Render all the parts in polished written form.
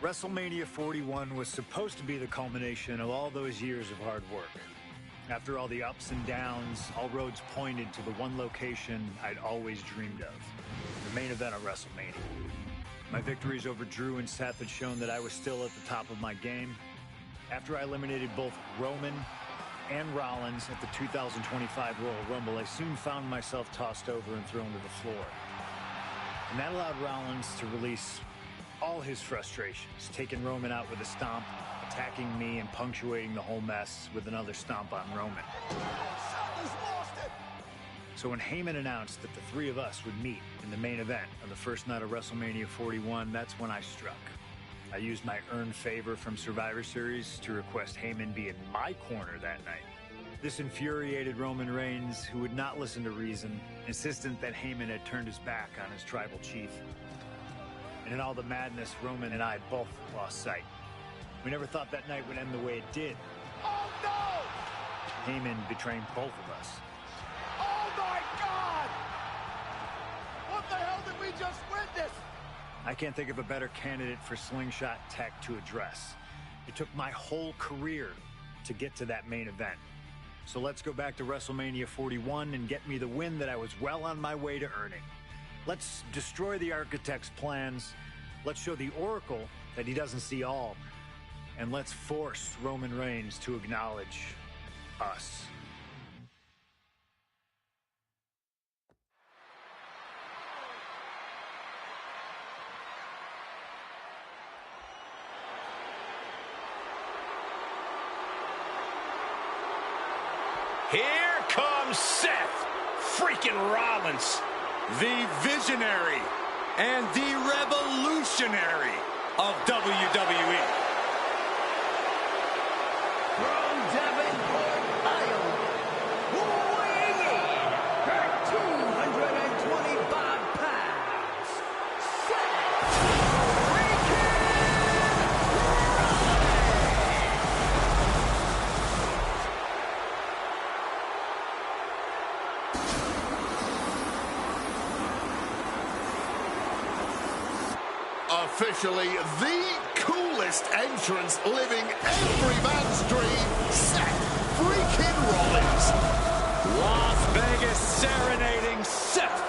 WrestleMania 41 was supposed to be the culmination of all those years of hard work. After all the ups and downs, all roads pointed to the one location I'd always dreamed of, the main event of WrestleMania. My victories over Drew and Seth had shown that I was still at the top of my game. After I eliminated both Roman and Rollins at the 2025 Royal Rumble, I soon found myself tossed over and thrown to the floor. And that allowed Rollins to release all his frustrations, taking Roman out with a stomp, attacking me, and punctuating the whole mess with another stomp on Roman. So when Heyman announced that the three of us would meet in the main event on the first night of WrestleMania 41, that's when I struck. I used my earned favor from Survivor Series to request Heyman be in my corner that night. This infuriated Roman Reigns, who would not listen to reason, insistent that Heyman had turned his back on his tribal chief. And in all the madness, Roman and I both lost sight. We never thought that night would end the way it did. Oh, no! Heyman betraying both of us. Oh, my God! What the hell did we just witness? I can't think of a better candidate for slingshot tech to address. It took my whole career to get to that main event. So let's go back to WrestleMania 41 and get me the win that I was well on my way to earning. Let's destroy the Architect's plans. Let's show the Oracle that he doesn't see all. And let's force Roman Reigns to acknowledge us. Here comes Seth freaking Rollins, the visionary and the revolutionary of WWE. From Davenport, Iowa, weighing in at 225 pounds, Seth freaking Rollins! Officially the coolest entrance living every man's dream, Seth freaking Rollins. Las Vegas serenading Seth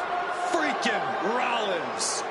freaking Rollins.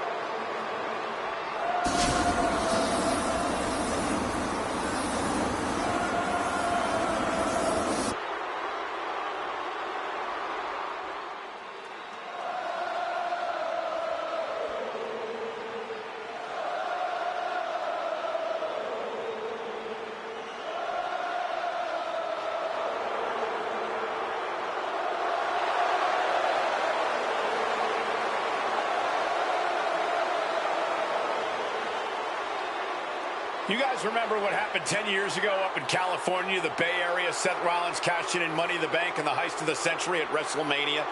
You guys remember what happened 10 years ago up in California, the Bay Area? Seth Rollins cashing in Money in the Bank and the heist of the century at WrestleMania.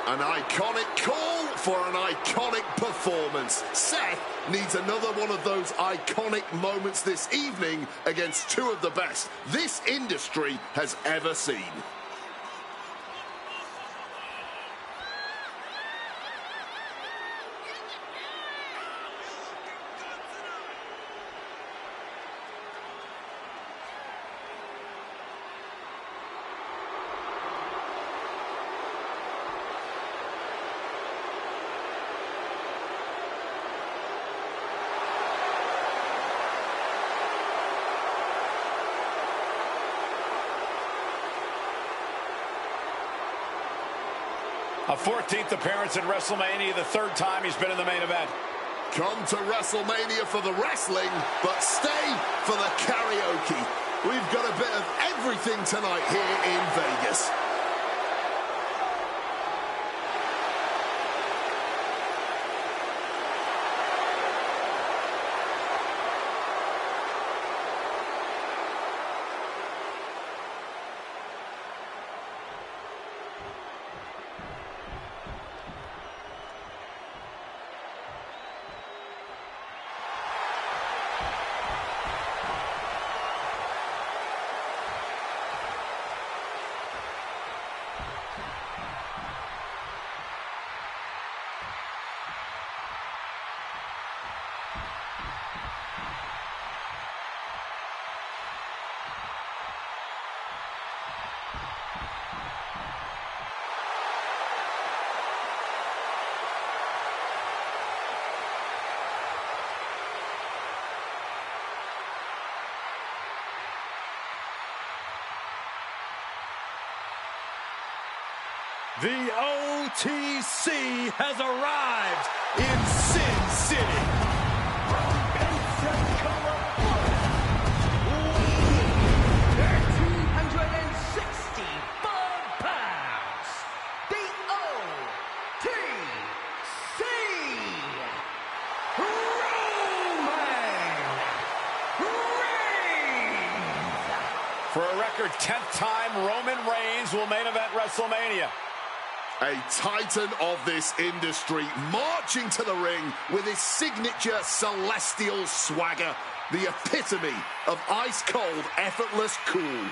An iconic call for an iconic performance. Seth needs another one of those iconic moments this evening against two of the best this industry has ever seen. A 14th appearance at WrestleMania, the third time he's been in the main event. Come to WrestleMania for the wrestling, but stay for the karaoke. We've got a bit of everything tonight here in Vegas. The OTC has arrived in Sin City. From Pensacola, Florida, weighing 1,365 pounds, the OTC, Roman Reigns. For a record 10th time, Roman Reigns will main event WrestleMania. A titan of this industry marching to the ring with his signature celestial swagger, the epitome of ice-cold, effortless cool.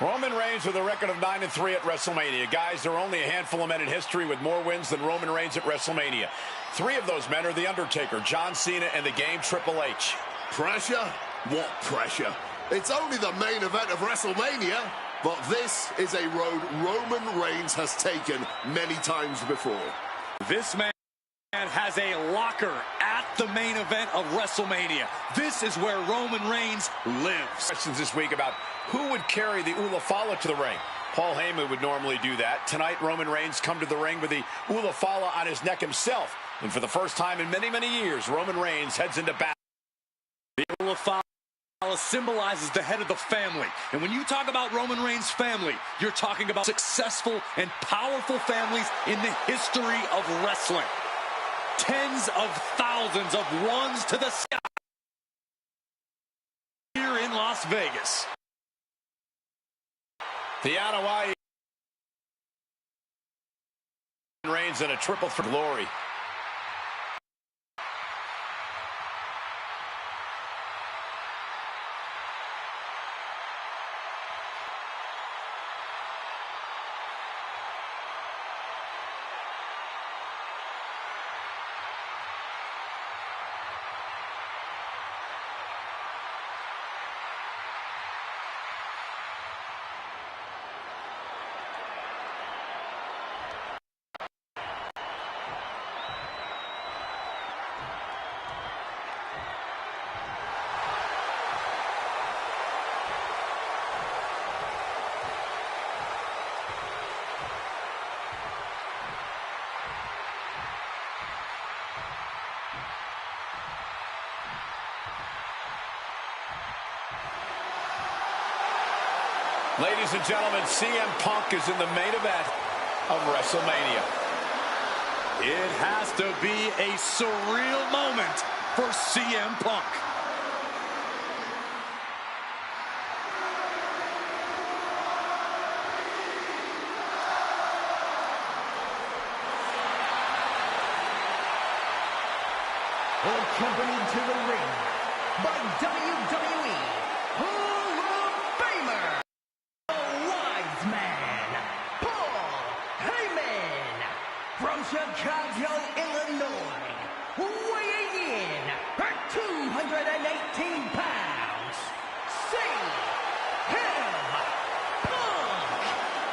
Roman Reigns with a record of 9-3 at WrestleMania. Guys, there are only a handful of men in history with more wins than Roman Reigns at WrestleMania. 3 of those men are The Undertaker, John Cena, and the Game Triple H. Pressure? What pressure? It's only the main event of WrestleMania. But this is a road Roman Reigns has taken many times before. This man has a locker at the main event of WrestleMania. This is where Roman Reigns lives. Questions this week about who would carry the Ulafala to the ring. Paul Heyman would normally do that. Tonight, Roman Reigns come to the ring with the Ulafala on his neck himself. And for the first time in many, many years, Roman Reigns heads into battle. The Ulafala symbolizes the head of the family. And when you talk about Roman Reigns' family, you're talking about successful and powerful families in the history of wrestling. Tens of thousands of ones to the sky here in Las Vegas. The Anoa'i Reigns in a triple for glory. Ladies and gentlemen, CM Punk is in the main event of WrestleMania. It has to be a surreal moment for CM Punk. Accompanied to the ring by WWE Hall of Famer, the Wise Man, Paul Heyman, from Chicago, Illinois, weighing in at 218 pounds, CM Punk.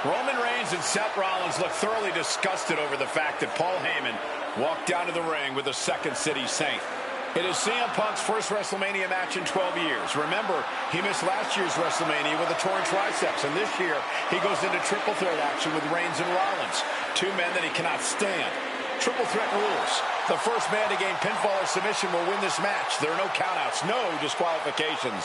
Roman Reigns and Seth Rollins look thoroughly disgusted over the fact that Paul Heyman walked down to the ring with the Second City Saint. It is CM Punk's first WrestleMania match in 12 years. Remember, he missed last year's WrestleMania with a torn triceps, and this year he goes into triple threat action with Reigns and Rollins, 2 men that he cannot stand. Triple threat rules. The first man to gain pinfall or submission will win this match. There are no countouts, no disqualifications.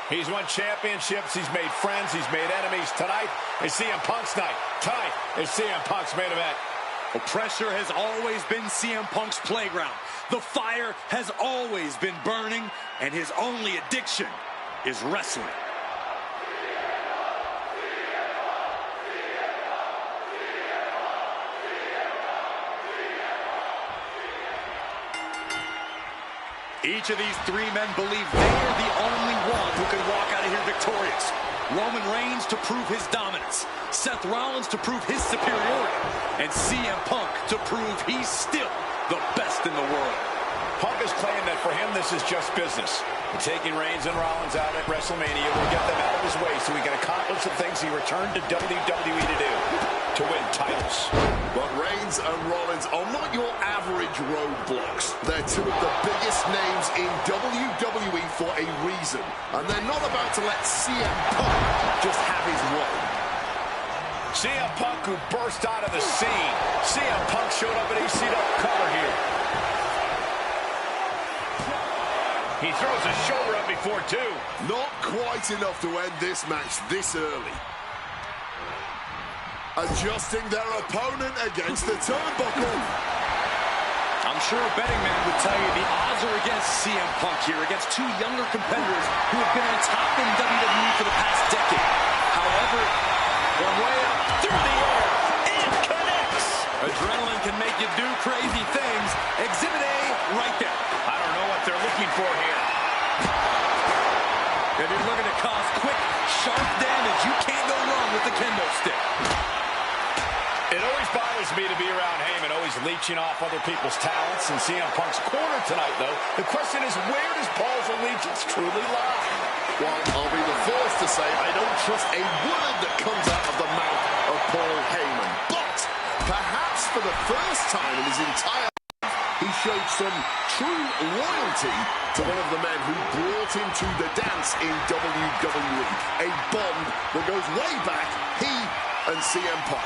He's won championships, he's made friends, he's made enemies. Tonight is CM Punk's night. Tonight is CM Punk's main event. Well, pressure has always been CM Punk's playground. The fire has always been burning, and his only addiction is wrestling. Each of these 3 men believe they are the only one who can walk out of here victorious. Roman Reigns to prove his dominance, Seth Rollins to prove his superiority, and CM Punk to prove he's still the best in the world. Punk has claimed that for him this is just business. And taking Reigns and Rollins out at WrestleMania will get them out of his way so he can accomplish the things he returned to WWE to do, to win titles. But Reigns and Rollins are not your average roadblocks. They're 2 of the biggest names in WWE for a reason. And they're not about to let CM Punk just have his way. CM Punk, who burst out of the scene. CM Punk showed up at ECW color here. He throws his shoulder up before two. Not quite enough to end this match this early. Adjusting their opponent against the turnbuckle. I'm sure a betting man would tell you the odds are against CM Punk here, against two younger competitors who have been on top in WWE for the past decade. However, from way up through the air, it connects. Adrenaline can make you do crazy things. Exhibit A right there. I don't know what they're looking for here. If you're looking to cause quick, sharp damage, you can't go wrong with the kendo stick. It always bothers me to be around Heyman, always leeching off other people's talents. In CM Punk's corner tonight, though, the question is, where does Paul's allegiance truly lie? Well, I'll be the first to say I don't trust a word that comes out of the mouth of Paul Heyman. But perhaps for the first time in his entire life, he showed some true loyalty to one of the men who brought him to the dance in WWE. A bond that goes way back, he and CM Punk.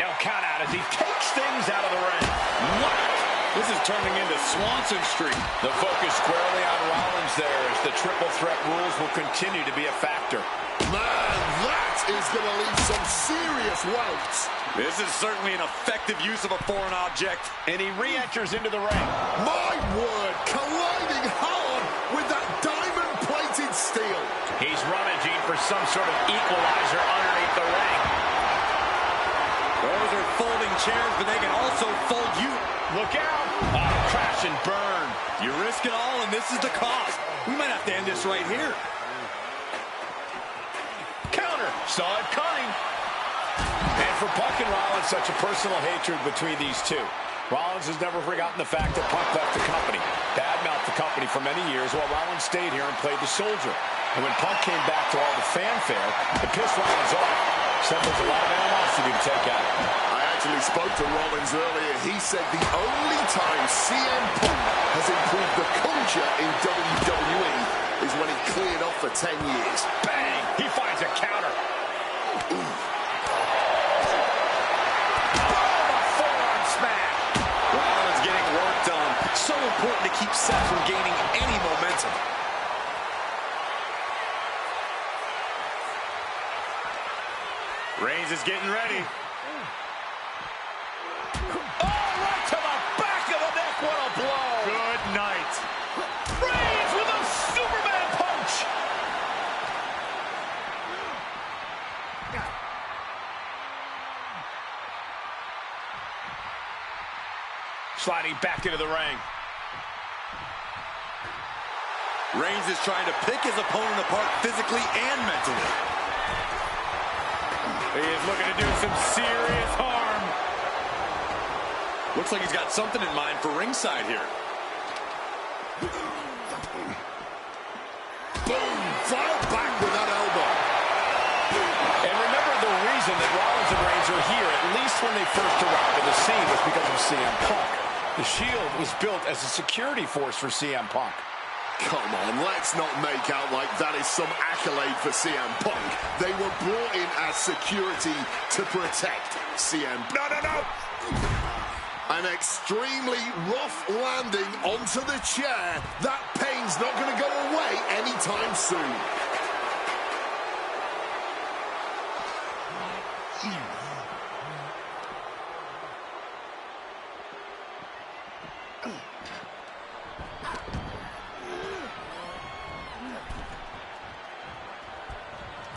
No count out as he takes things out of the ring. What? This is turning into Swanson Street. The focus squarely on Rollins there as the triple threat rules will continue to be a factor. Man, that is going to leave some serious welts. This is certainly an effective use of a foreign object. And he re-enters into the ring. My word, colliding hard with that diamond-plated steel. He's rummaging for some sort of equalizer underneath the ring. Those are folding chairs, but they can also fold you. Look out! Crash and burn. You risk it all, and this is the cost. We might have to end this right here. Counter. Saw it coming. And for Punk and Rollins, such a personal hatred between these two. Rollins has never forgotten the fact that Punk left the company, badmouthed the company for many years, while Rollins stayed here and played the soldier. And when Punk came back to all the fanfare, it pissed Rollins off. Said there's a lot of animosity to take out. I actually spoke to Rollins earlier. He said the only time CM Punk has improved the culture in WWE is when he cleared off for 10 years. Bang! He finds a counter. Ooh. Rollins getting work done. So important to keep Seth from gaining any momentum. Reigns is getting ready. Oh, right to the back of the neck. What a blow. Good night. Reigns with a Superman punch. Sliding back into the ring. Reigns is trying to pick his opponent apart physically and mentally. He is looking to do some serious harm. Looks like he's got something in mind for ringside here. Boom! Fire back with that elbow. And remember, the reason that Rollins and Reigns are here, at least when they first arrived at the scene, was because of CM Punk. The Shield was built as a security force for CM Punk. Come on, let's not make out like that is some accolade for CM Punk. They were brought in as security to protect CM. No! An extremely rough landing onto the chair. That pain's not going to go away anytime soon.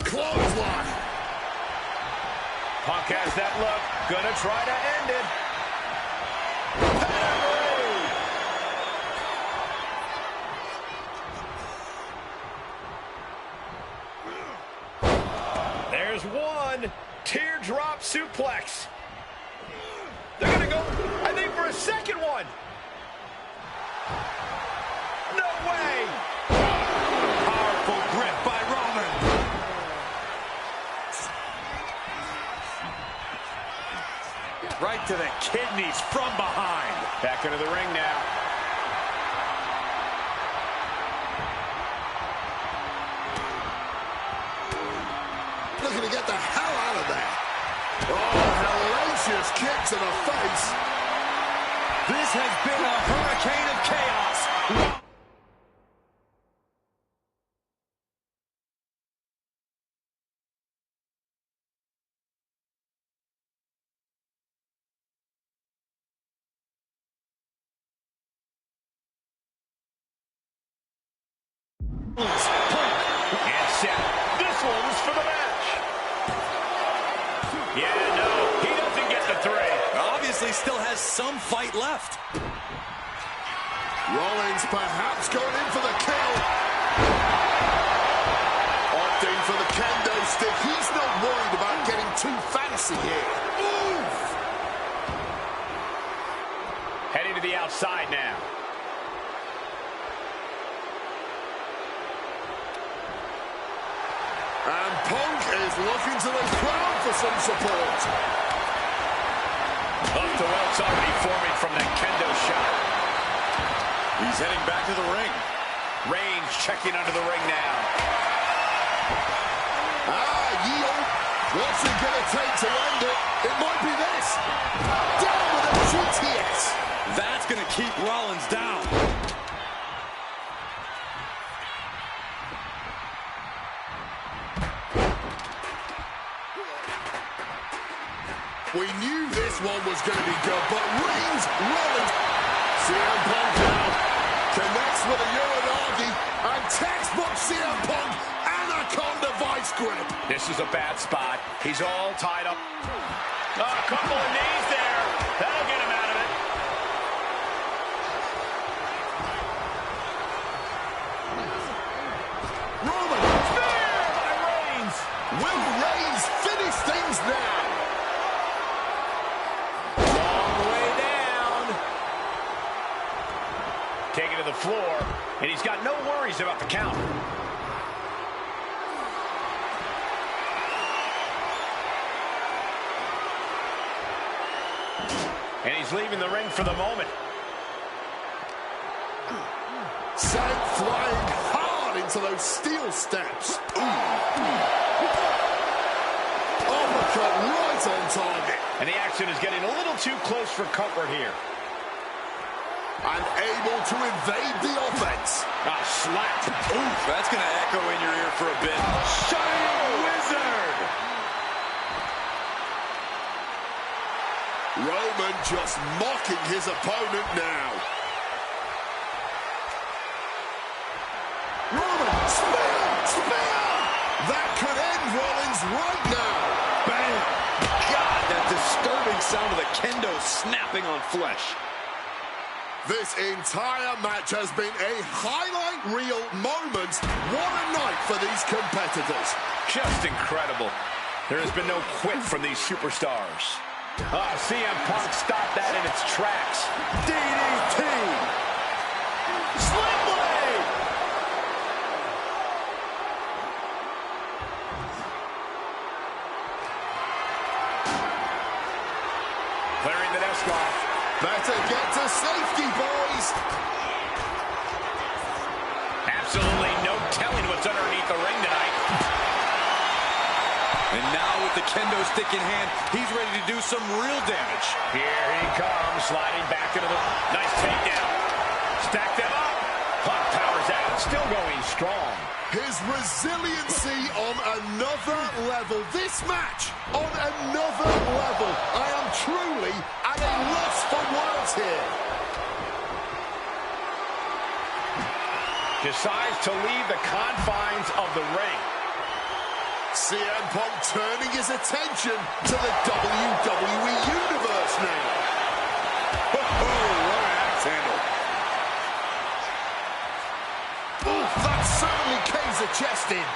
Clothesline. Punk has that look. Gonna try to end it. There's one. Teardrop suplex. They're gonna go, I think, for a second one. No way. Powerful grip by Roman. Right to the kidneys from behind. Back into the ring now. Looking to get the hell out of there. kick to the face. This has been a hurricane of chaos. And set. This one's for the match. Yeah, no, he doesn't get the three. Obviously still has some fight left. Rollins perhaps going in for the kill. Opting for the kendo stick. He's not worried about getting too fancy here. Oof! Heading to the outside now. And Punk is looking to the crowd for some support. Up to what's already forming from that kendo shot. He's heading back to the ring. Reigns checking under the ring now. Yo. What's it going to take to end it? It might be this. Down with a GTS. That's going to keep Rollins down. We knew this one was going to be good, but Reigns, Rollins, CM Punk now connects with a Uranagi, and textbook CM Punk, Anaconda Vice Grip. This is a bad spot. He's all tied up. Oh, a couple of knees there. That'll get him out of it. Roman, Spear by Reigns. will Reigns finish things now? Taken to the floor, and he's got no worries about the count. And he's leaving the ring for the moment. Sent flying hard into those steel steps. Uppercut right on target. And the action is getting a little too close for comfort here. And able to evade the offense. Ah, slap. Oof, that's going to echo in your ear for a bit. Shining Wizard. Roman just mocking his opponent now. Roman, spear, spear! That could end Rollins right now. Bam! God, that disturbing sound of the kendo snapping on flesh. This entire match has been a highlight reel moment. What a night for these competitors. Just incredible. There has been no quit from these superstars. CM Punk stopped that in its tracks. DDT. Sling blade. Clearing the desk off. Better get to safety, boys. Absolutely no telling what's underneath the ring tonight. And now with the kendo stick in hand, he's ready to do some real damage. Here he comes, sliding back into the... Nice takedown. Stack them up. Punk powers out, still going strong. His resiliency on another level. This match on another level. I am truly at a loss for words here. Decides to leave the confines of the ring. CM Punk turning his attention to the WWE Universe now. Oh, what an axe handle. Oof, that certainly caves a chest in.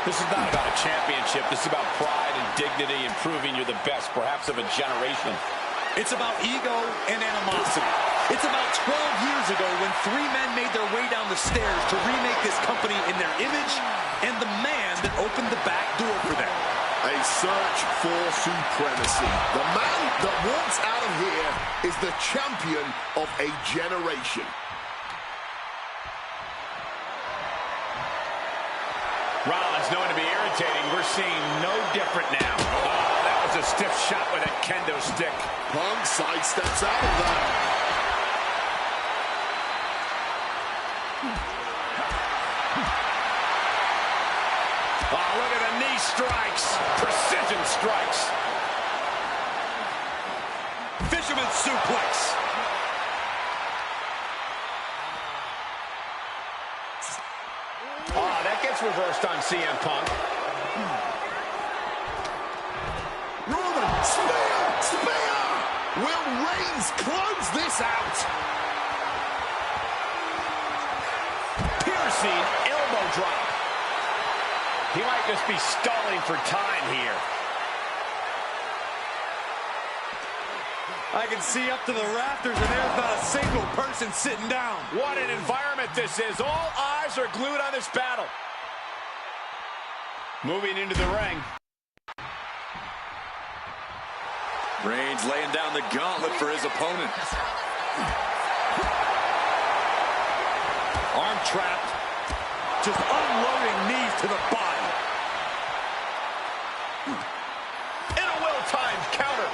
This is not about a championship. This is about pride and dignity and proving you're the best, perhaps of a generation. It's about ego and animosity. It's about 12 years ago when three men made their way down the stairs to remake this company in their image, and the man that opened the back door for them. A search for supremacy. The man that walks out of here is the champion of a generation. Rollins known to be irritating. We're seeing no different now. Oh, that was a stiff shot with a kendo stick. Punk sidesteps out of that. Oh, look at the knee strikes. Precision strikes. Fisherman suplex. Oh, that gets reversed on CM Punk. Roman, spear! Spear! Will Reigns close this out? Piercing elbow drop. He might just be stalling for time here. I can see up to the rafters, and there's not a single person sitting down. What an environment this is. All eyes are glued on this battle. Moving into the ring. Reigns laying down the gauntlet for his opponent. Arm trapped. Just unloading knees to the body. And a well-timed counter.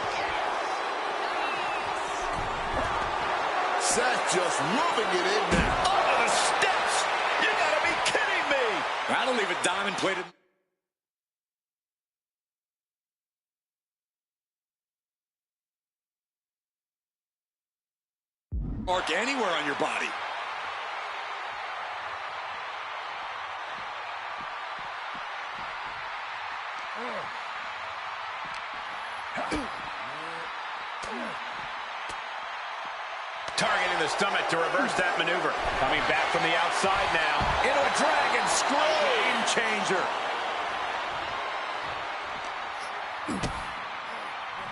Seth just rubbing it in now. Under the steps. You gotta be kidding me. That'll leave it diamond-plated. Mark anywhere on your body. Targeting the stomach to reverse that maneuver. Coming back from the outside now. Into a dragon screw. Game changer.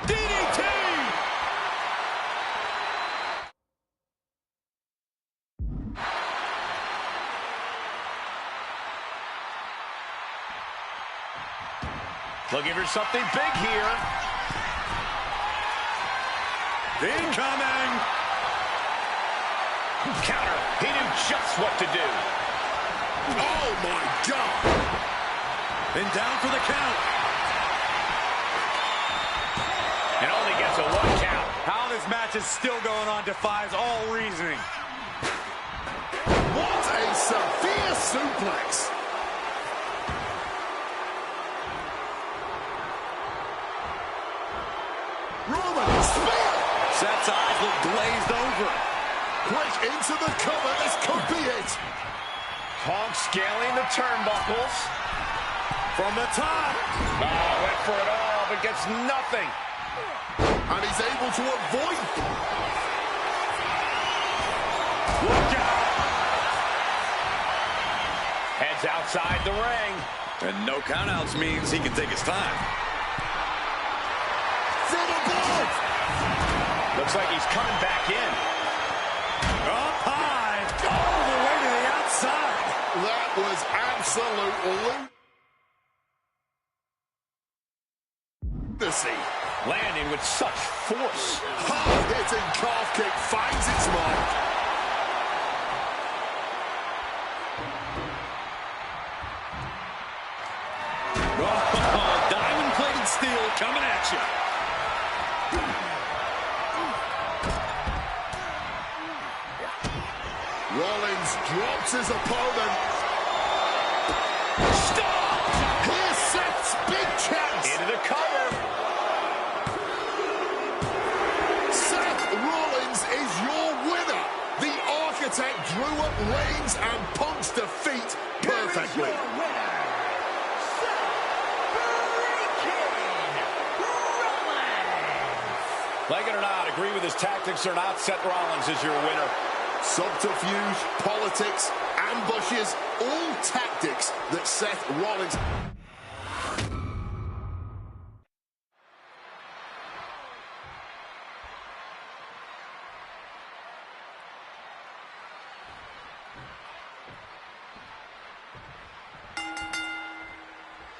DDT! Looking for something big here. Incoming! Counter. He knew just what to do. Oh, my God. And down for the count. And only gets a 1 count. How this match is still going on defies all reasoning. What a severe suplex. Roman, spear! Seth's eyes look glazed over. Quick into the cover. This could be it. Punk scaling the turnbuckles. From the top. Oh, went for it all, but gets nothing. And he's able to avoid. Look out. Heads outside the ring. And no countouts means he can take his time. From above. Looks like he's coming back in. Up high. All the way to the outside. That was absolutely lunacy. Landing with such force. Hard-hitting calf kick finds its mark. Oh, diamond-plated steel coming at you. Rollins drops his opponent. Stop! Here's Seth's big chance. Into the cover. Seth Rollins is your winner. The architect drew up Reigns and Punk's defeat perfectly. Like it or not, agree with his tactics or not, Seth Rollins is your winner. Subterfuge, politics, ambushes, all tactics that Seth Rollins...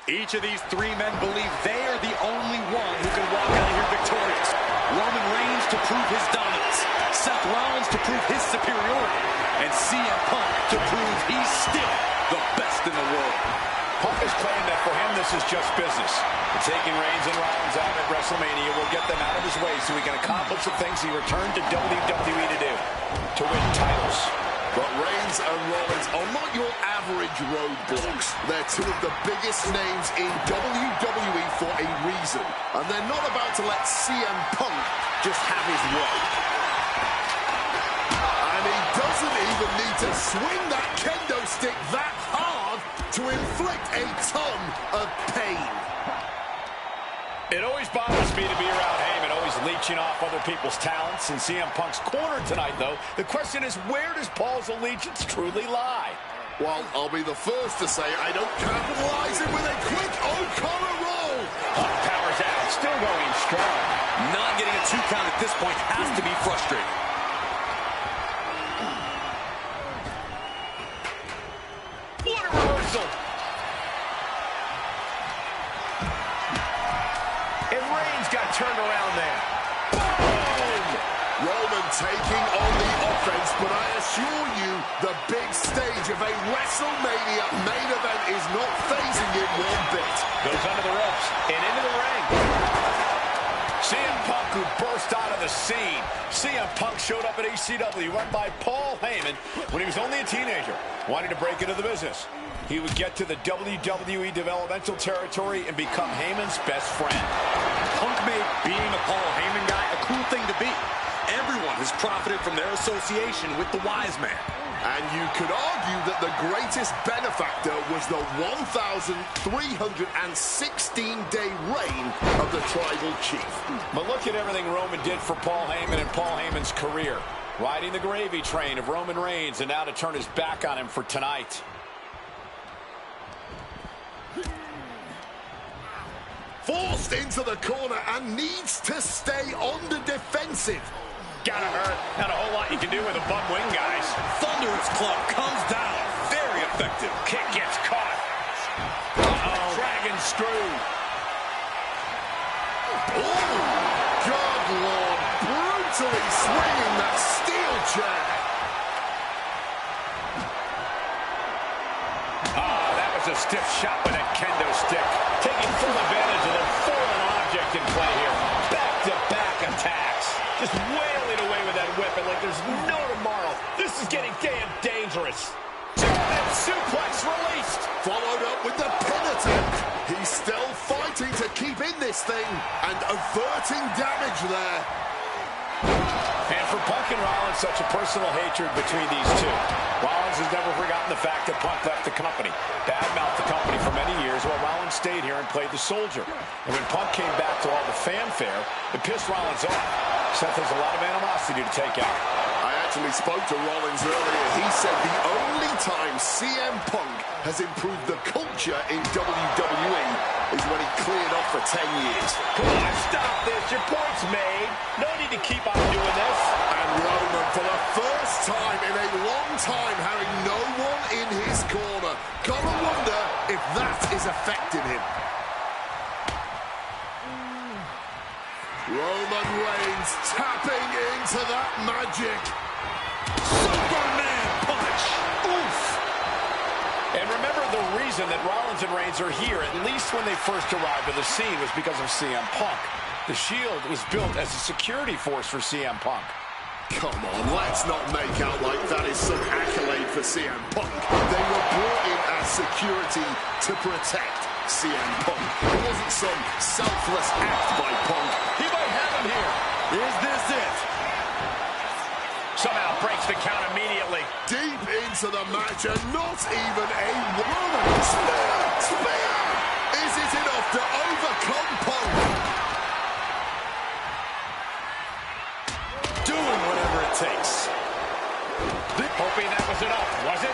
Each of these three men believe they are the only one who can walk out of here victorious. Roman Reigns to prove his dominance, Seth Rollins to prove his superiority, and CM Punk to prove he's still the best in the world. Punk is claiming that for him this is just business. But taking Reigns and Rollins out at WrestleMania will get them out of his way so he can accomplish the things he returned to WWE to do, to win titles. But Reigns and Rollins are not your average roadblocks. They're two of the biggest names in WWE for a reason. And they're not about to let CM Punk just have his way. And he doesn't even need to swing that kendo stick that hard to inflict a ton of pain. It always bothers me to be around Heyman, always leeching off other people's talents. In CM Punk's corner tonight, though, the question is, where does Paul's allegiance truly lie? Well, I'll be the first to say I don't capitalize it with a quick O'Connor roll. Punk powers out, still going strong. Not getting a 2 count at this point has to be frustrating. What a reversal! And Reigns got turned around there. Boom! Roman taking on the offense, but I assure you, the big stage of a WrestleMania main event is not phasing him one bit. Goes under the ropes and into the ring. CM Punk, who burst out of the scene. CM Punk showed up at ECW, run by Paul Heyman, when he was only a teenager, wanting to break into the business. He would get to the WWE developmental territory and become Heyman's best friend. Punk made being a Paul Heyman guy a cool thing to be. Everyone has profited from their association with the Wise Man. And you could argue that the greatest benefactor was the 1,316-day reign of the Tribal Chief. But look at everything Roman did for Paul Heyman and Paul Heyman's career. Riding the gravy train of Roman Reigns, and now to turn his back on him for tonight. Forced into the corner and needs to stay on the defensive. Gotta hurt. Not a whole lot you can do with a bum wing, guys. Thunderous Club comes down. Very effective. Kick gets caught. Uh-oh. Dragon screw. Oh, God Lord, brutally swinging that steel chair. That was a stiff shot with a kendo stick. Taking full advantage of the foreign object in play here. Back-to-back attacks. Just wailing away with that weapon like there's no tomorrow. This is getting damn dangerous. German suplex released. Followed up with the pin attempt. He's still fighting to keep in this thing and averting damage there. And for Punk and Rollins, such a personal hatred between these two. Rollins has never forgotten the fact that Punk left the company, badmouthed the company for many years, while Rollins stayed here and played the soldier. And when Punk came back to all the fanfare, it pissed Rollins off. Seth has a lot of animosity to take out. I actually spoke to Rollins earlier. He said the only time CM Punk has improved the culture in WWE is when he cleared off for 10 years. Come on, stop this. Your point's made. No need to keep on doing this. And Roman, for the first time in a long time, having no one in his corner. Gotta wonder if that is affecting him. Roman Reigns tapping into that magic. Superman punch. Oof. And remember, the reason that Rollins and Reigns are here, at least when they first arrived on the scene, was because of CM Punk. The Shield was built as a security force for CM Punk. Come on, let's not make out like that is some accolade for CM Punk. They were brought in as security to protect CM Punk. It wasn't some selfless act by Punk. He might have him here. Is this it? Somehow breaks the count immediately. Deep into the match and not even a Roman. Spear! Is it enough to overcome Punk? Doing whatever it takes. Hoping that was enough, was it?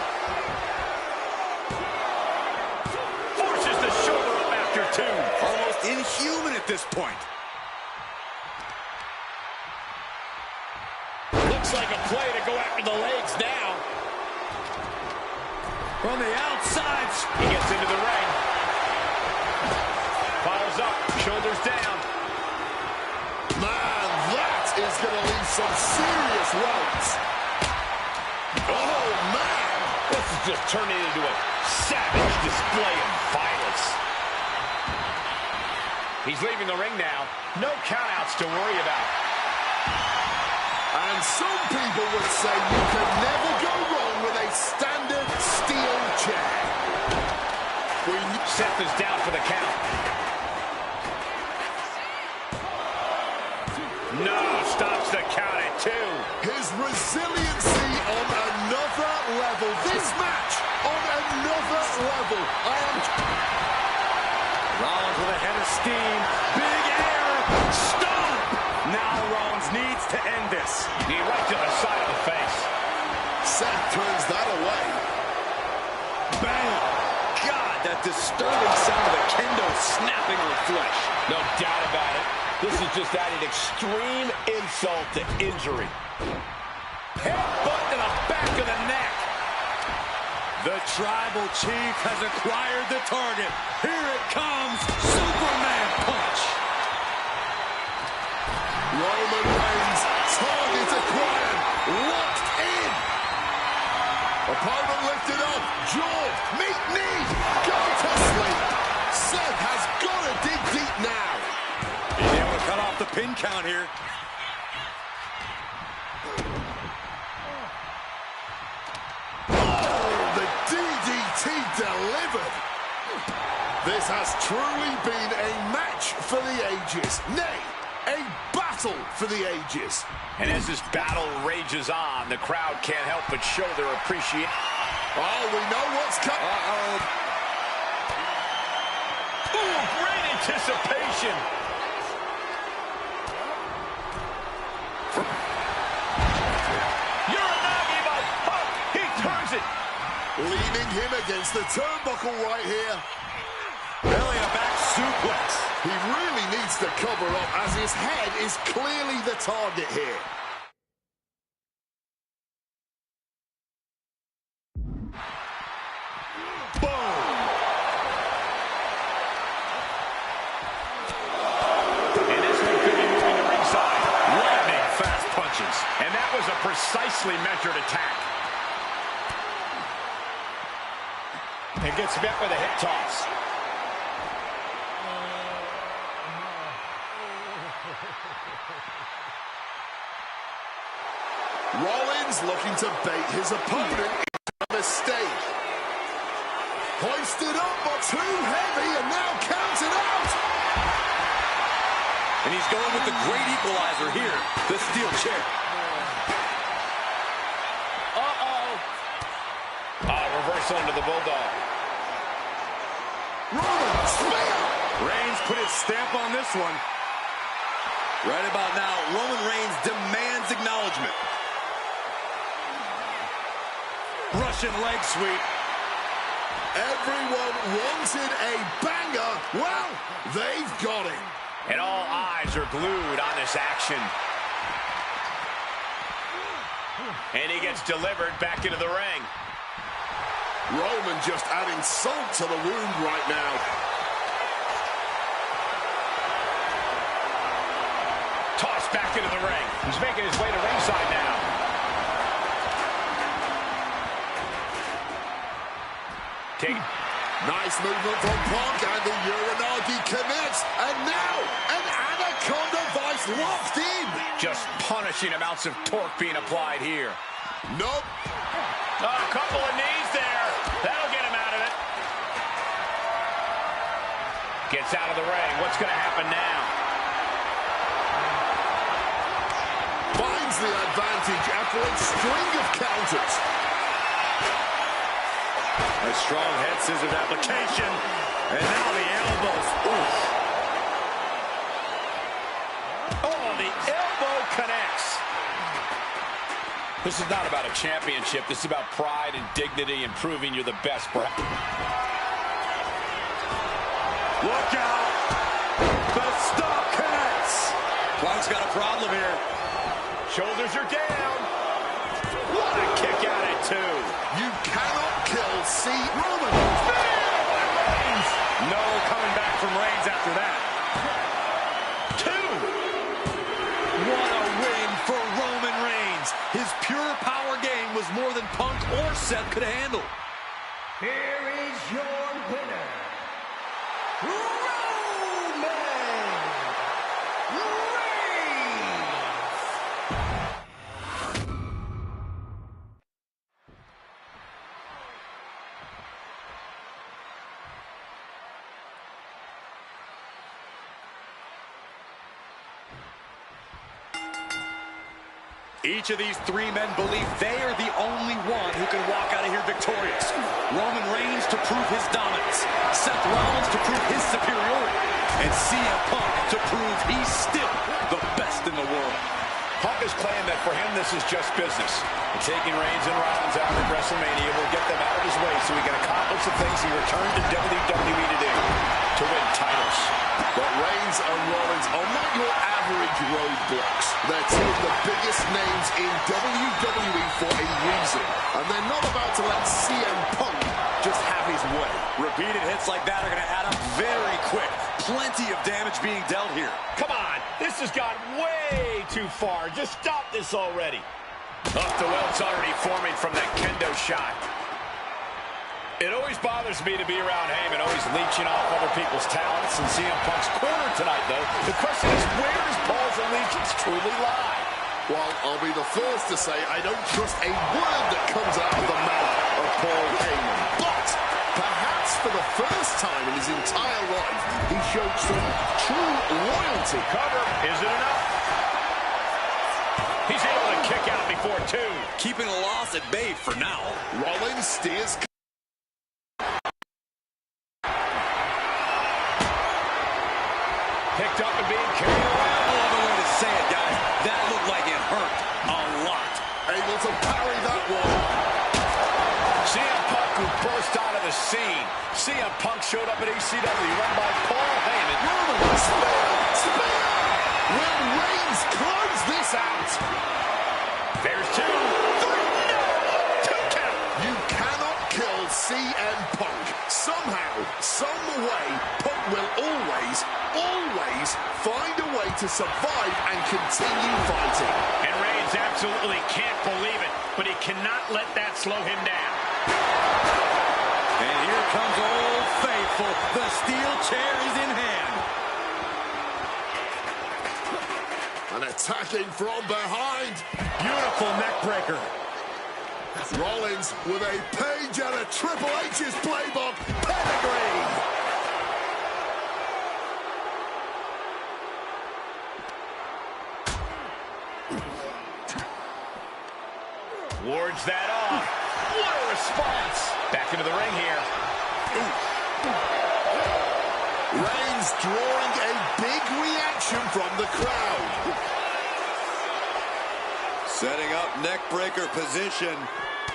this point. Looks like a play to go after the legs now. From the outside. He gets into the ring. Follows up, shoulders down. Man, that is going to leave some serious welts. Oh, man. This is just turning into a savage display of violence. He's leaving the ring now. No countouts to worry about. And some people would say you can never go wrong with a standard steel chair. Seth is down for the count. No, stops the count at 2. His resiliency on another level. This match on another level. Rollins with a head of steam. Big air. Stomp. Now Rollins needs to end this. Knee right to the side of the face. Seth turns that away. Bang. God, that disturbing sound of a kendo snapping on flesh. No doubt about it. This is just adding extreme insult to injury. Headbutt to the back of the neck. The Tribal Chief has acquired the target. Here it comes. Superman punch. Roman Reigns, target acquired, locked in. Opponent lifted up, jaw, meet knee, go to sleep. Seth has got to dig deep now. He's able to cut off the pin count here. Oh, the DDT delivered. This has truly been a match for the ages. Nay, a battle for the ages. And as this battle rages on, the crowd can't help but show their appreciation. Oh, we know what's coming. Ooh, great anticipation. Uranagi by Punk. He turns it. Leaning him against the turnbuckle right here. Belly to back suplex. He really needs to cover up as his head is clearly the target here. Boom! And this one could be moving to ringside. Lightning fast punches. And that was a precisely measured attack. And gets met with a hip toss. Rollins looking to bait his opponent into a mistake. Hoisted up, but too heavy, and now counted out. And he's going with the great equalizer here, the steel chair. Reversal into the Bulldog. Roman spear. Reigns put his stamp on this one. Right about now, Roman Reigns demands acknowledgement. Russian leg sweep. Everyone wanted a banger. Well, they've got it. And all eyes are glued on this action. And he gets delivered back into the ring. Roman just adding salt to the wound right now. Tossed back into the ring. He's making his way to ringside now. Nice movement from Punk, and the Uranagi connects. And now, an Anaconda Vice locked in. Just punishing amounts of torque being applied here. Nope. A couple of knees there. That'll get him out of it. Gets out of the ring. What's going to happen now? Finds the advantage after a string of counters. A strong head scissors application. And now the elbows. Oof. Oh, the elbow connects. This is not about a championship. This is about pride and dignity and proving you're the best, bro. Look out. The star. problem here. Shoulders are down. What a kick out at 2. You cannot kill Roman. No coming back from Reigns after that. 2. What a win for Roman Reigns. His pure power game was more than Punk or Seth could handle. Here is your winner, Roman Reigns. Each of these 3 men believe they are the only one who can walk out of here victorious. Roman Reigns to prove his dominance, Seth Rollins to prove his superiority, and CM Punk to prove he's still the best in the world. Punk has claimed that for him this is just business. And taking Reigns and Rollins out of WrestleMania will get them out of his way so he can accomplish the things he returned to WWE to do, to win titles. But Reigns and Rollins are not your average roadblocks. They're 2 of the biggest names in WWE for a reason. And they're not about to let CM Punk just have his way. Repeated hits like that are going to add up very quick. Plenty of damage being dealt here. Come on, this has gone way too far. Just stop this already. Up the welt's already forming from that kendo shot. It always bothers me to be around Heyman, always leeching off other people's talents. And CM Punk's corner tonight, though, the question is, where does Paul's allegiance truly lie? Well, I'll be the first to say I don't trust a word that comes out of the mouth of Paul Heyman. But perhaps for the first time in his entire life, he showed some true loyalty. Cover. Is it enough? He's able to kick out before 2. Keeping a loss at bay for now. Rollins steers. Picked up and being carried around. I love the way to say it, guys. That looked like it hurt a lot. Able to parry that one. CM Punk who burst out of the scene. CM Punk showed up at ECW run by Paul Heyman. Spear! Will Reigns close this out? There's 2. 3. No! 2 count. You cannot kill CM Punk. Somehow, some way, Punk will always find a way to survive and continue fighting. And Reigns absolutely can't believe it, but he cannot let that slow him down. And here comes Old Faithful. The steel chair is in hand. And attacking from behind. Beautiful neck breaker. Rollins with a page out of Triple H's playbook. Pedigree. Wards that off. What a response. Back into the ring here. Reigns drawing a big reaction from the crowd. Setting up neck breaker position.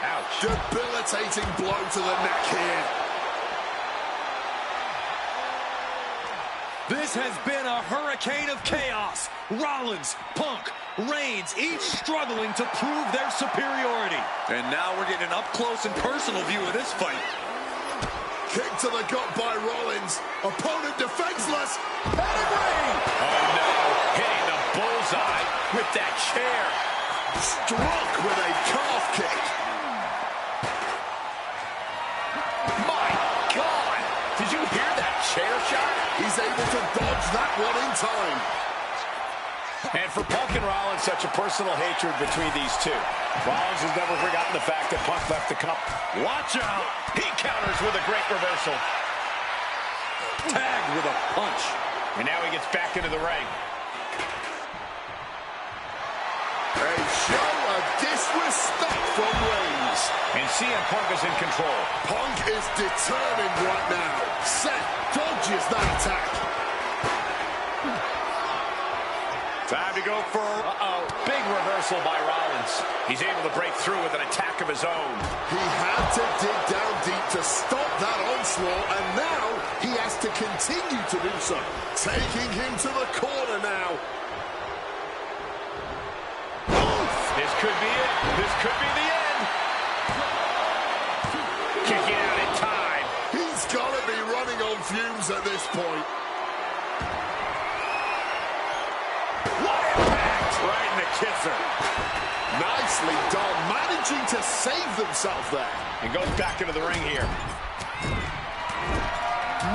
Ouch. Debilitating blow to the neck here. This has been a hurricane of chaos. Rollins, Punk, Reigns, each struggling to prove their superiority. And now we're getting an up-close and personal view of this fight. Kick to the gut by Rollins. Opponent defenseless. Pedigree. Oh, no. Hitting the bullseye with that chair. Struck with a calf kick. My God. Did you hear that chair shot? He's able to dodge that one in time. And for Punk and Rollins, such a personal hatred between these two. Rollins has never forgotten the fact that Punk left the company. Watch out. He counters with a great reversal. Tagged with a punch. And now he gets back into the ring. A show of disrespect from Reigns. And CM Punk is in control. Punk is determined right now. Seth dodges that attack. Time to go for, big reversal by Rollins. He's able to break through with an attack of his own. He had to dig down deep to stop that onslaught, and now he has to continue to do so. Taking him to the corner now. running on fumes at this point. What impact! Right in the kisser. Nicely done, managing to save themselves there. And goes back into the ring here.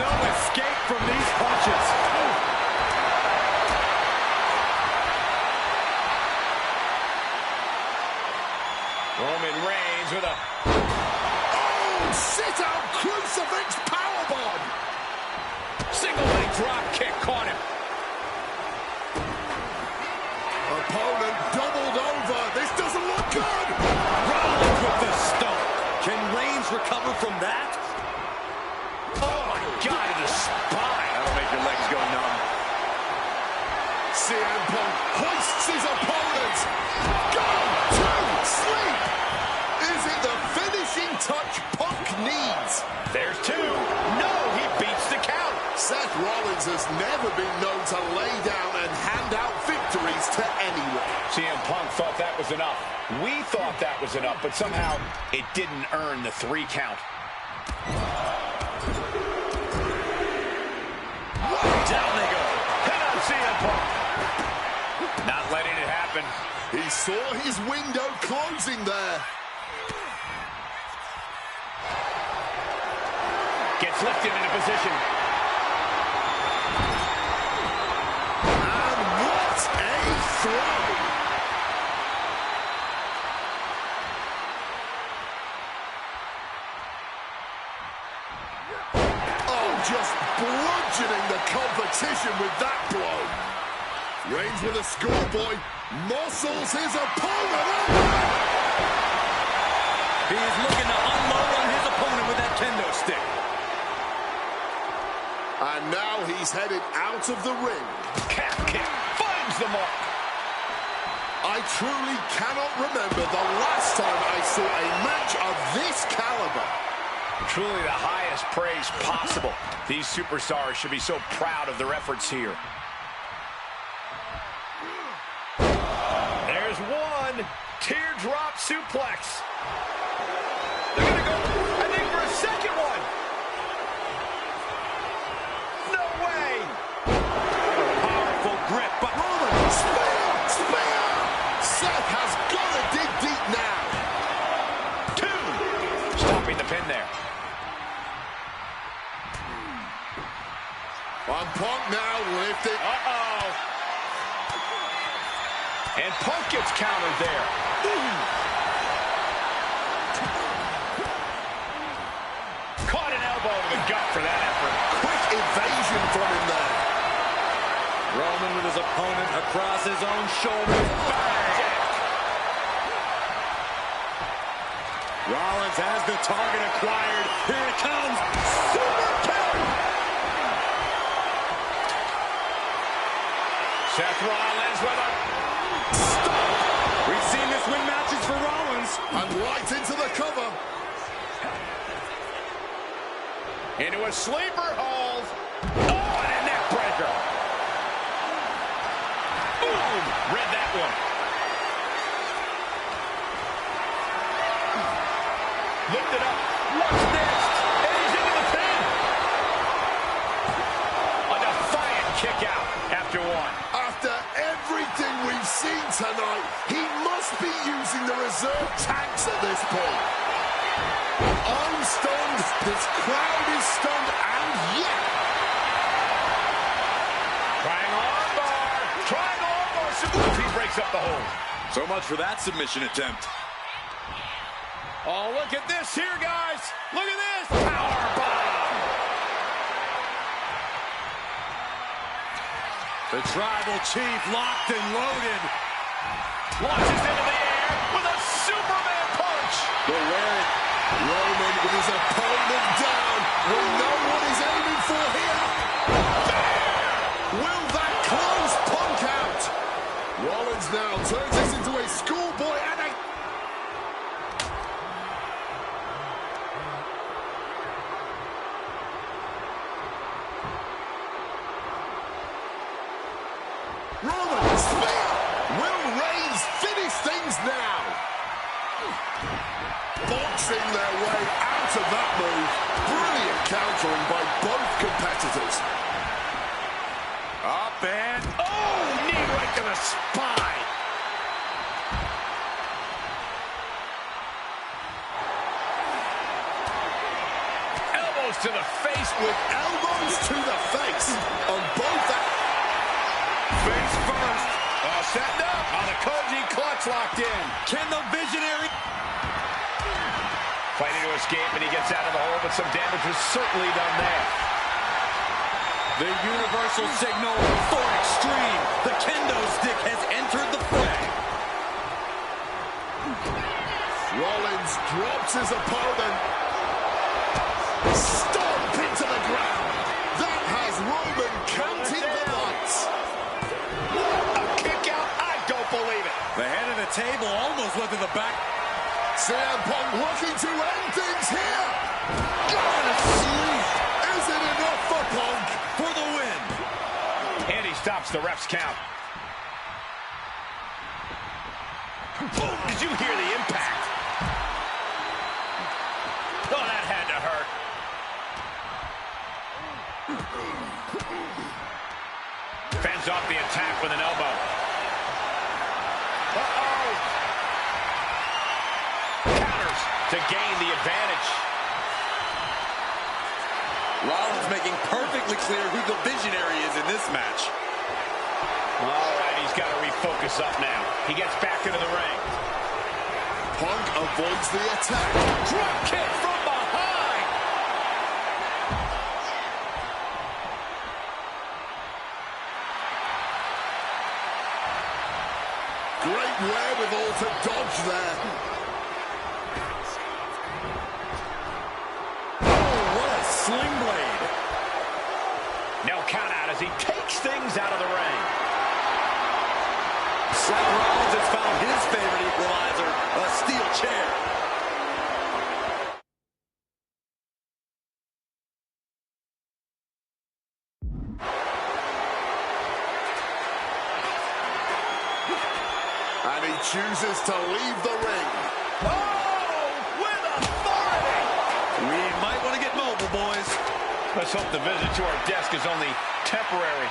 No escape from these punches. Roman Reigns with a... Oh, sit-out crucifix powerbomb. single leg drop kick caught him. Opponent doubled over. This doesn't look good. Rollins with the stomp. Can Reigns recover from that? Oh my God, to the spine. That'll make your legs go numb. CM Punk hoists his opponent. Go to sleep. Is it the finishing touch Punk needs? There's two. No, he beats the count. Seth Rollins has never been known to lay down and hand out victories to anyone. CM Punk thought that was enough. We thought that was enough, but somehow it didn't earn the 3 count. Down they go. Hit on CM Punk. Not letting it happen. He saw his window closing there. Gets lifted into position. And what a throw! Oh, just bludgeoning the competition with that blow. Reigns with a schoolboy, muscles his opponent up. He is looking to unload on his opponent with that kendo stick. And now he's headed out of the ring. Calf kick finds the mark. I truly cannot remember the last time I saw a match of this caliber. Truly the highest praise possible. These superstars should be so proud of their efforts here. There's one. Teardrop suplex. They're going to go, I think, for a second one. No way. Powerful grip, but Roman, spear, spear. Seth has got to dig deep now. 2. Stopping the pin there. And Punk now lifted. Uh-oh. And Punk gets countered there. Caught an elbow to the gut for that effort. Quick evasion from him there. Roman with his opponent across his own shoulders. Bang! Rollins has the target acquired. Here it comes. Super kick! Seth Rollins with a Stop. We've seen this win matches for Rollins. And right into the cover. into a sleeper hold. Oh, and a neck breaker. Boom! Read that one. Lifted up. What's next? And he's into the pin. A defiant kick out after one. After everything we've seen tonight, he must be using the reserve tanks at this point. I'm stunned, this crowd is stunned, and yet... Triangle armbar. He breaks up the hold. So much for that submission attempt. Oh, look at this here, guys. Look at this. Power bomb. The tribal chief locked and loaded. Launches into the air with a Superman punch. But where it... Roman with his opponent down. Will know what he's aiming for here. Will that close Punk out? Rollins now turns this into a schoolboy and a... Roman spear. Will Reigns finish things now? Boxing their way out of that move. Brilliant countering by both competitors. Up and... oh! Knee right to the spine. Elbows to the face. With elbows to the face on both. Face first. Setting up on the Koji clutch locked in. Can the Visionary... fighting to escape, and he gets out of the hole, but some damage was certainly done there. The universal signal for extreme. The kendo stick has entered the fray. Rollins drops his opponent. Stomp into the ground. That has Roman counting the lights. A kick out, I don't believe it. The head of the table almost went to the back. CM Punk looking to end things here. Gone asleep. Is it enough for Punk? For the win. And he stops the ref's count. Oh, did you hear the impact? Oh, that had to hurt. Fends off the attack with an elbow. Uh-oh. Counters to gain the advantage. Rollins making perfectly clear who the Visionary is in this match. All right, he's got to refocus up now. He gets back into the ring. Punk avoids the attack. Drop kick from behind. Great wherewithal to dodge there. Sling blade. No count out as he takes things out of the ring. Seth Rollins has found his favorite equalizer, a steel chair. And he chooses to leave the ring. We might want to get mobile, boys. Let's hope the visit to our desk is only temporary.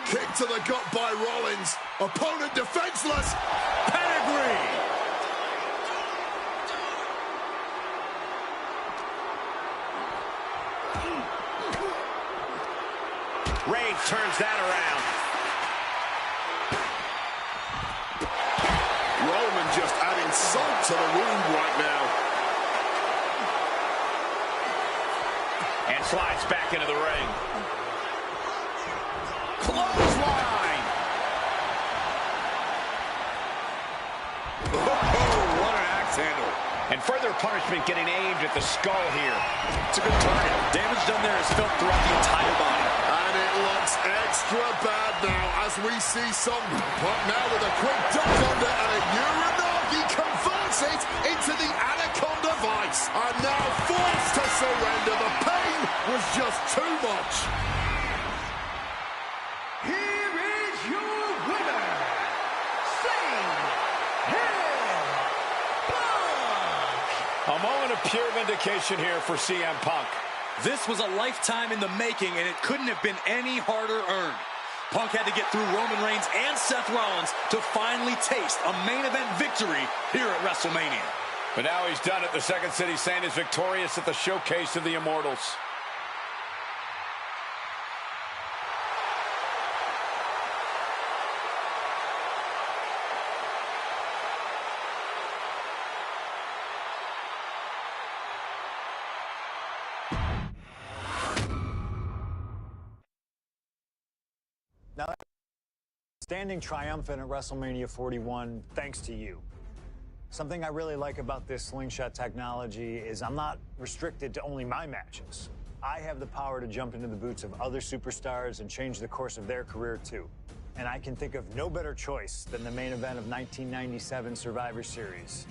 Kick to the gut by Rollins. Opponent defenseless. Pedigree. Reigns turns that around. Roman just adding salt to the wound right now. And slides back into the ring. Clothesline. Oh, what an axe handle. And further punishment getting aimed at the skull here. It's a good target. Damage done there is felt throughout the entire body. And it looks extra bad now as we see some Punk now with a quick duck under and a Uranagi converts it into the Anaconda Vice. And now forced to surrender. The pain was just too much. Here is your winner, CM Punk. A moment of pure vindication here for CM Punk. This was a lifetime in the making, and it couldn't have been any harder earned. Punk had to get through Roman Reigns and Seth Rollins to finally taste a main event victory here at WrestleMania. But now he's done it. The Second City Saint is victorious at the Showcase of the Immortals. Now, standing triumphant at WrestleMania 41 thanks to you. Something I really like about this slingshot technology is I'm not restricted to only my matches. I have the power to jump into the boots of other superstars and change the course of their career too. And I can think of no better choice than the main event of 1997 Survivor Series.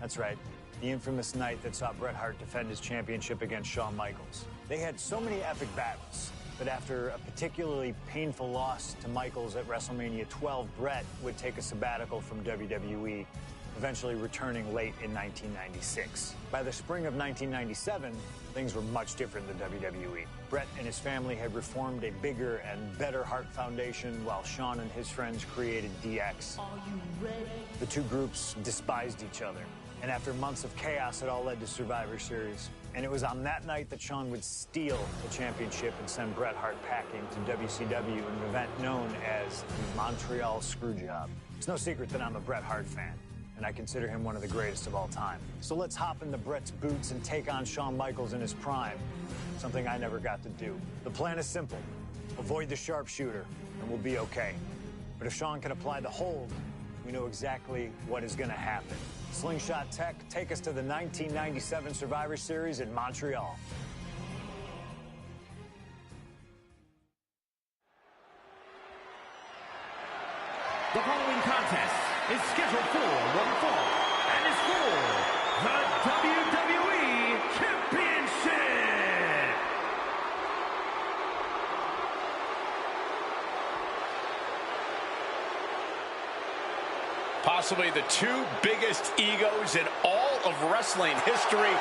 That's right. The infamous night that saw Bret Hart defend his championship against Shawn Michaels. They had so many epic battles, but after a particularly painful loss to Michaels at WrestleMania 12, Bret would take a sabbatical from WWE, eventually returning late in 1996. By the spring of 1997, things were much different than WWE. Bret and his family had reformed a bigger and better Hart Foundation, while Shawn and his friends created DX. Are you ready? The two groups despised each other, and after months of chaos, it all led to Survivor Series. And it was on that night that Shawn would steal the championship and send Bret Hart packing to WCW in an event known as the Montreal Screwjob. It's no secret that I'm a Bret Hart fan, and I consider him one of the greatest of all time. So let's hop into Bret's boots and take on Shawn Michaels in his prime, something I never got to do. The plan is simple. Avoid the sharpshooter, and we'll be okay. But if Shawn can apply the hold, we know exactly what is going to happen. Slingshot Tech, take us to the 1997 Survivor Series in Montreal. The following contest is scheduled for one fall and is for the WWE Championship. Possibly the two biggest egos in all of wrestling history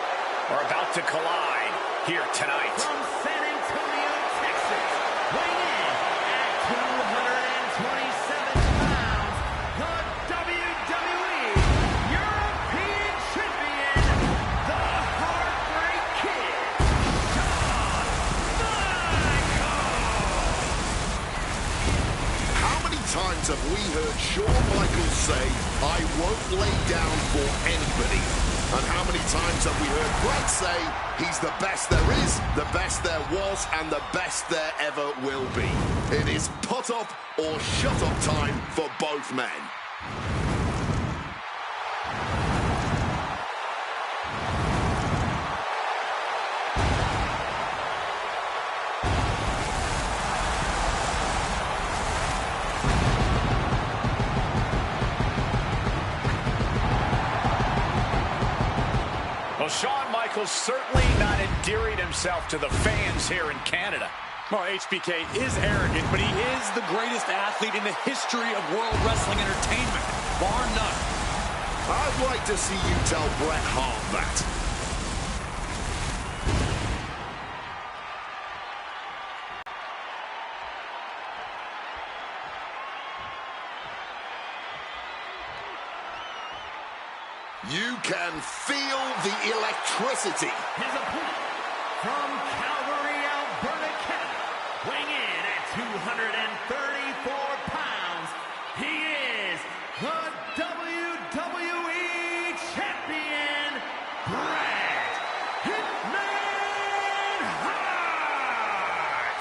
are about to collide here tonight. From San Antonio, Texas, weighing in at 227 pounds, the WWE European Champion, the Heartbreak Kid, Shawn Michaels. How many times have we heard Shawn Michaels say, "I won't lay down for anybody"? And how many times have we heard Bret say, he's the best there is, the best there was, and the best there ever will be? It is put up or shut up time for both men. Well, Shawn Michaels certainly not endearing himself to the fans here in Canada. Well, HBK is arrogant, but he is the greatest athlete in the history of World Wrestling Entertainment, bar none. I'd like to see you tell Bret Hart that. You can feel the electricity. His opponent from Calgary, Alberta, Canada, weighing in at 234 pounds, he is the WWE Champion, Bret Hitman Hart!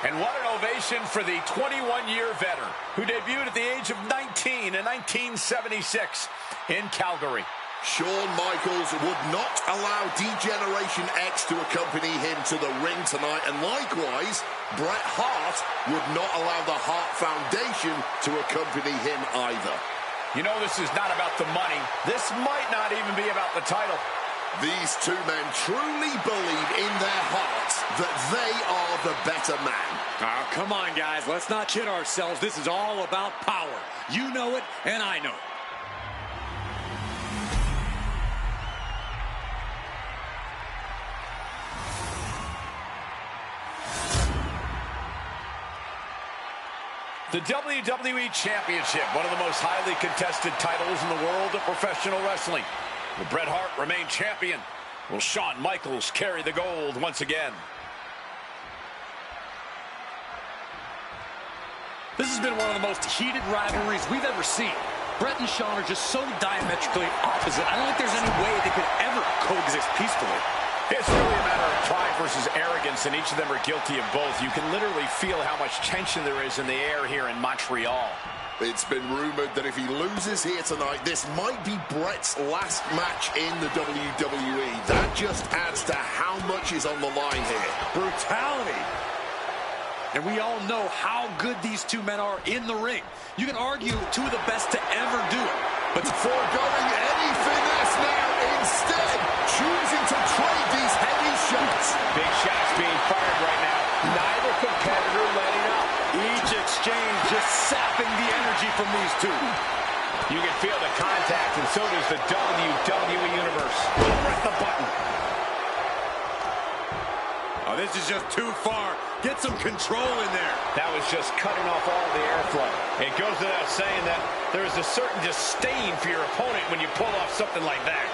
And what an ovation for the 21-year veteran who debuted at the age of 19 in 1976 in Calgary. Shawn Michaels would not allow D-Generation X to accompany him to the ring tonight, and likewise, Bret Hart would not allow the Hart Foundation to accompany him either. You know, this is not about the money. This might not even be about the title. These two men truly believe in their hearts that they are the better man. Oh, come on, guys. Let's not kid ourselves. This is all about power. You know it, and I know it. The WWE Championship, one of the most highly contested titles in the world of professional wrestling. Will Bret Hart remain champion? Will Shawn Michaels carry the gold once again? This has been one of the most heated rivalries we've ever seen. Bret and Shawn are just so diametrically opposite. I don't think there's any way they could ever coexist peacefully. It's really a matter of pride versus arrogance, and each of them are guilty of both. You can literally feel how much tension there is in the air here in Montreal. It's been rumored that if he loses here tonight, this might be Bret's last match in the WWE. That just adds to how much is on the line here. Brutality. And we all know how good these two men are in the ring. You can argue two of the best to ever do it. But foregoing any finesse now. from these two. You can feel the contact, and so does the WWE Universe. Press the button. Oh, this is just too far. Get some control in there. That was just cutting off all the airflow. It goes without saying that there is a certain disdain for your opponent when you pull off something like that.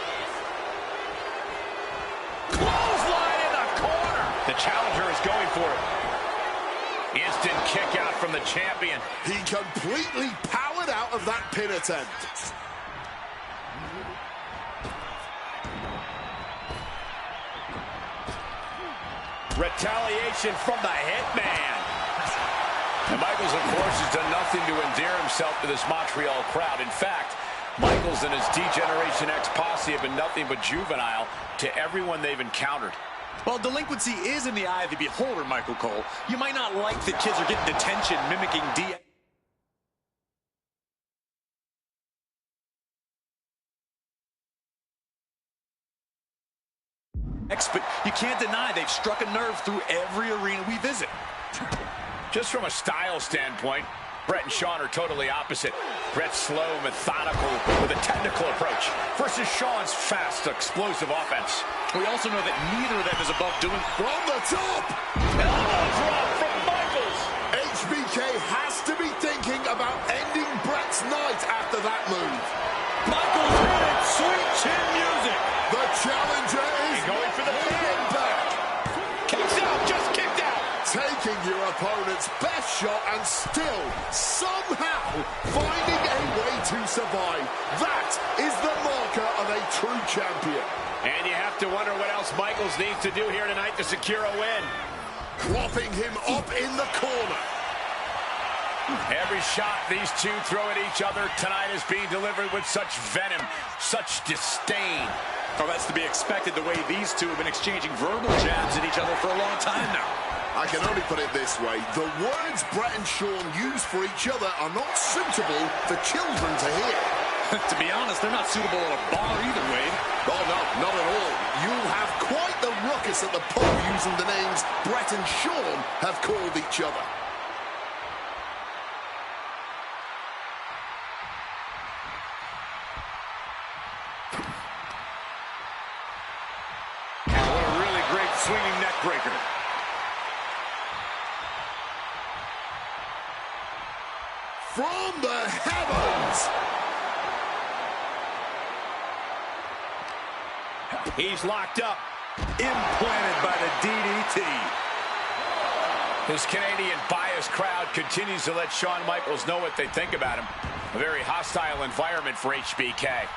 Clothesline in the corner. The challenger is going for it. Instant kick out from the champion. He completely powered out of that pin attempt. Retaliation from the Hitman. And Michaels, of course, has done nothing to endear himself to this Montreal crowd. In fact, Michaels and his D-Generation X posse have been nothing but juvenile to everyone they've encountered. Well, delinquency is in the eye of the beholder, Michael Cole. You might not like that kids are getting detention mimicking but you can't deny they've struck a nerve through every arena we visit. Just from a style standpoint, Bret and Shawn are totally opposite. Bret's slow, methodical, with a technical approach versus Shawn's fast, explosive offense. We also know that neither of them is above doing... From the top! Elbow drop from Michaels! HBK has to be thinking about ending Bret's night after that move. Michaels hit it! Sweet chin music! The challenger is going for the pin. back. Kicks out, just kicked out! Taking your opponent's best shot and still, somehow, finding a way to survive. That is the marker of a true champion. And you have to wonder what else Michaels needs to do here tonight to secure a win. Propping him up in the corner. Every shot these two throw at each other tonight is being delivered with such venom, such disdain. Oh, that's to be expected the way these two have been exchanging verbal jabs at each other for a long time now. I can only put it this way. The words Bret and Shawn use for each other are not suitable for children to hear. To be honest, they're not suitable at a bar either, Wade. Oh, no, not at all. You'll have quite the ruckus at the pub using the names Bret and Shawn have called each other. What a really great swinging neck breaker. From the heavens! He's locked up. Implanted by the DDT. This Canadian biased crowd continues to let Shawn Michaels know what they think about him. A very hostile environment for HBK.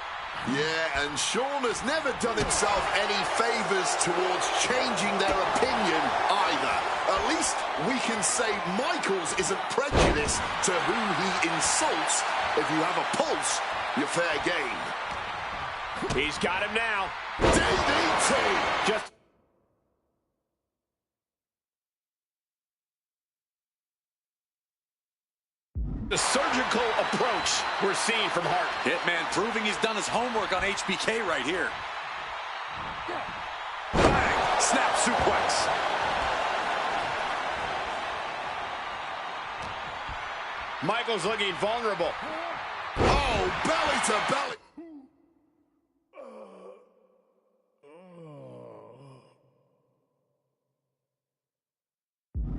Yeah, and Shawn has never done himself any favors towards changing their opinion either. At least we can say Michaels isn't prejudiced to who he insults. If you have a pulse, you're fair game. He's got him now. DDT! Just the surgical approach we're seeing from Hart. Hitman proving he's done his homework on HBK right here. Bang! Snap suplex. Michaels looking vulnerable. Oh, belly to belly.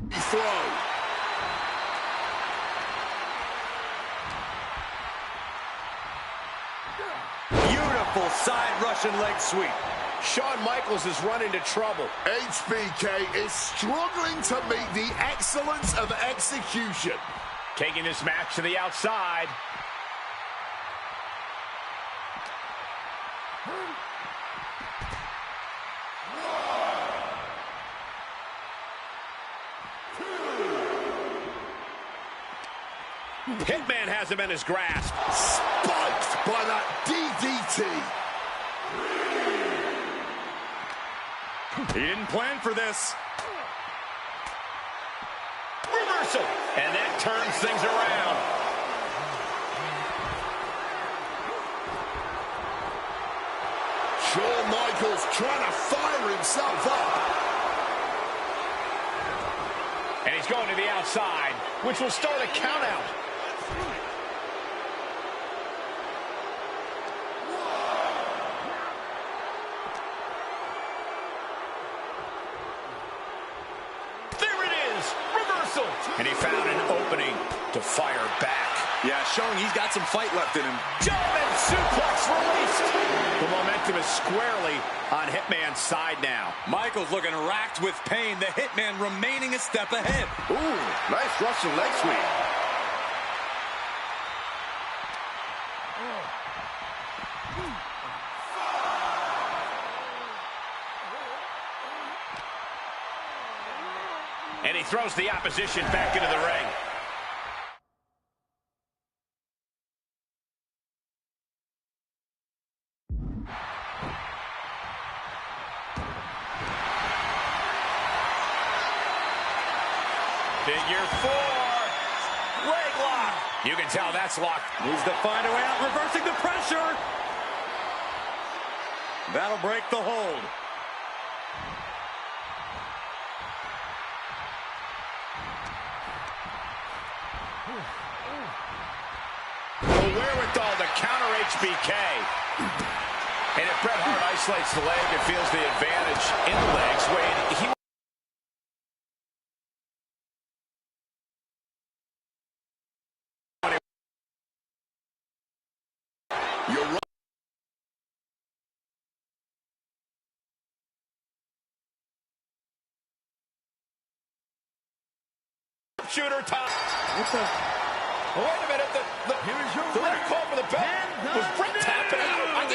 Throw. Beautiful side Russian leg sweep. Shawn Michaels has run into trouble. HBK is struggling to meet the excellence of execution. Taking this match to the outside. Hitman has him in his grasp. Spiked by that DDT. He didn't plan for this. Reversal. And that turns things around. Shawn Michaels trying to fire himself up. And he's going to the outside, which will start a count out. reversal. And he found an opening to fire back. Yeah, showing he's got some fight left in him. German suplex released. The momentum is squarely on Hitman's side now. Michaels looking racked with pain. The Hitman remaining a step ahead. Ooh, nice Russian leg sweep. And he throws the opposition back into the ring. Figure 4. Leg lock. You can tell that's locked. Needs to find a way out, reversing the pressure. That'll break the hold. The wherewithal to counter HBK. And if Bret Hart isolates the leg and feels the advantage in the legs, Wade, he shooter time. Oh, wait a minute. The red call for the bell. Was Bret tapping out? I